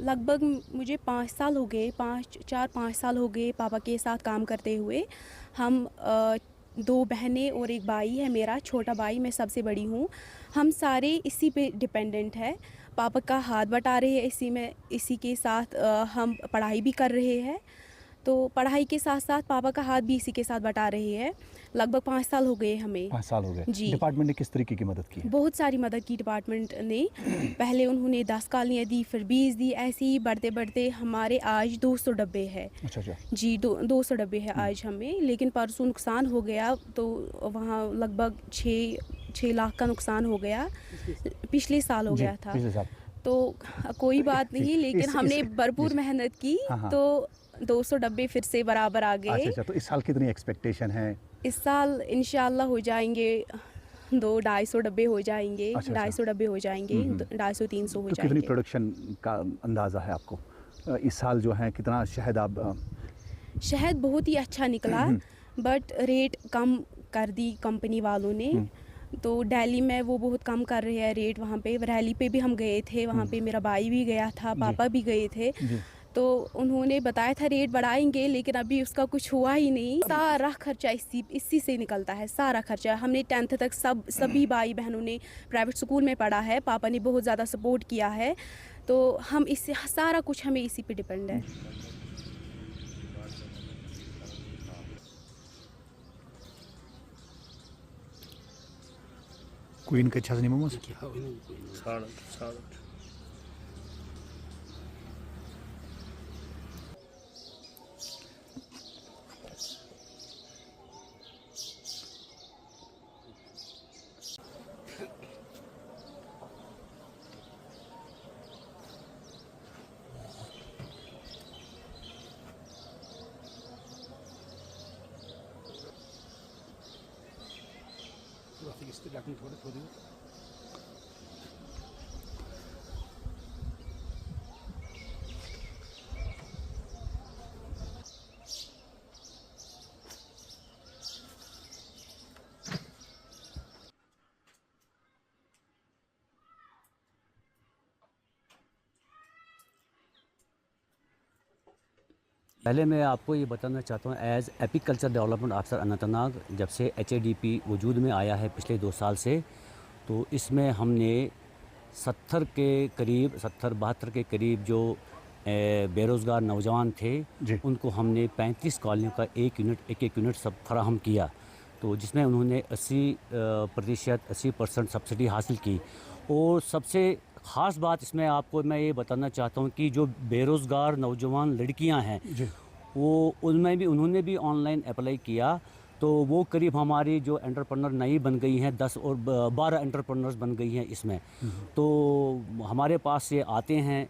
लगभग मुझे 5 साल हो गए, 5 साल हो गए पापा के साथ काम करते हुए। हम 2 बहनें और एक भाई है मेरा, छोटा भाई, मैं सबसे बड़ी हूँ। हम सारे इसी पे डिपेंडेंट है। पापा का हाथ बटा रहे हैं इसी में, इसी के साथ हम पढ़ाई भी कर रहे हैं। तो पढ़ाई के साथ साथ पापा का हाथ भी इसी के साथ बटा रहे हैं। लगभग 5 साल हो गए हमें। 5 साल हो गए। जी। डिपार्टमेंट ने किस तरीके की मदद की है? बहुत सारी मदद की डिपार्टमेंट ने। पहले उन्होंने 10 कॉलोनियाँ दी, फिर 20 दी, ऐसे ही बढ़ते बढ़ते हमारे आज 200 डब्बे हैं। अच्छा। जी, 200 डब्बे हैं आज हमें। लेकिन परसों नुकसान हो गया, तो वहाँ लगभग 6 लाख का नुकसान हो गया। पिछले साल हो गया था। पिछले साल। तो कोई बात नहीं, लेकिन हमने भरपूर मेहनत की। हाँ। तो 200 डब्बे फिर से बराबर आ गए। अच्छा, तो इस साल कितनी एक्सपेक्टेशन है? इस साल इंशाल्लाह हो जाएंगे 200-250 डब्बे हो जाएंगे। अच्छा। 250 डब्बे हो जाएंगे, 250-300 हो तो कितनी जाएंगे। प्रोडक्शन का अंदाज़ा है आपको? इस साल जो है कितना शहद आप शहद बहुत ही अच्छा निकला, बट रेट कम कर दी कंपनी वालों ने। तो दिल्ली में वो बहुत कम कर रहे हैं रेट। वहाँ पे रैली पे भी हम गए थे, वहाँ पे मेरा भाई भी गया था, पापा भी गए थे। तो उन्होंने बताया था रेट बढ़ाएंगे, लेकिन अभी उसका कुछ हुआ ही नहीं। सारा खर्चा इसी से निकलता है, सारा खर्चा। हमने 10th तक सभी भाई बहनों ने प्राइवेट स्कूल में पढ़ा है। पापा ने बहुत ज़्यादा सपोर्ट किया है। तो हम इससे सारा कुछ हमें इसी पे डिपेंड है। क्वीन के छजनी मोमोज पहले मैं आपको ये बताना चाहता हूँ, as apiculture development officer Anantnag, जब से HADP वजूद में आया है पिछले 2 साल से, तो इसमें हमने 70-72 के करीब जो बेरोज़गार नौजवान थे, उनको हमने 35 कॉलोनियों का एक यूनिट सब फराहम किया। तो जिसमें उन्होंने 80% सब्सिडी हासिल की। और सबसे ख़ास बात इसमें आपको मैं ये बताना चाहता हूँ कि जो बेरोज़गार नौजवान लड़कियां हैं, वो उनमें भी उन्होंने भी ऑनलाइन अप्लाई किया। तो वो करीब हमारी जो एंटरप्रेन्योर नई बन गई हैं, 10 और 12 एंटरप्रेन्योर्स बन गई हैं इसमें। तो हमारे पास से आते हैं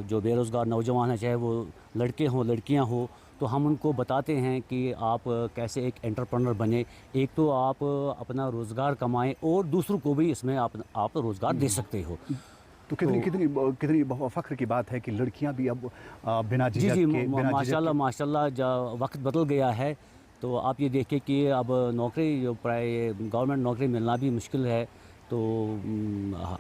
जो बेरोज़गार नौजवान हैं, चाहे वो लड़के हों लड़कियां हों, तो हम उनको बताते हैं कि आप कैसे एक एंटरप्रेन्योर बने। एक तो आप अपना रोज़गार कमाएं और दूसरों को भी इसमें आप रोज़गार दे सकते हो। तो कितनी फ़ख्र की बात है कि लड़कियां भी अब बिना झिझक के माशाल्लाह वक्त बदल गया है। तो आप ये देखिए कि अब नौकरी जो गवर्नमेंट नौकरी मिलना भी मुश्किल है। तो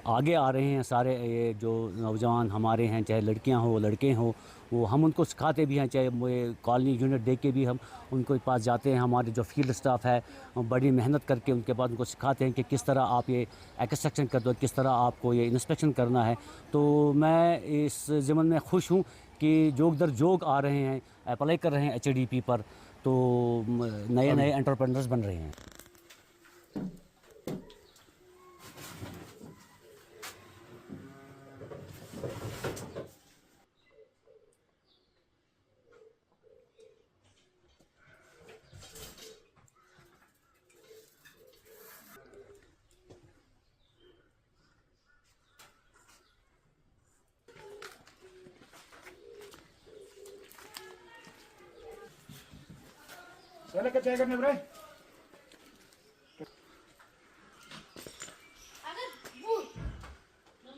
आगे आ रहे हैं सारे ये जो नौजवान हमारे हैं, चाहे लड़कियां हो लड़के हों, वो हम उनको सिखाते भी हैं। चाहे वो कॉलोनी यूनिट देख के भी हम उनके पास जाते हैं। हमारे जो फील्ड स्टाफ है बड़ी मेहनत करके उनके पास उनको सिखाते हैं कि किस तरह आप ये एक्सट्रैक्शन करते हो, किस तरह आपको ये इंस्पेक्शन करना है। तो मैं इस ज़िम्मन में खुश हूँ कि जोग दर जोग आ रहे हैं, अप्लाई कर रहे हैं HADP पर, तो नए एंटरप्रेन्योर्स बन रहे हैं। चले क्या चाय करने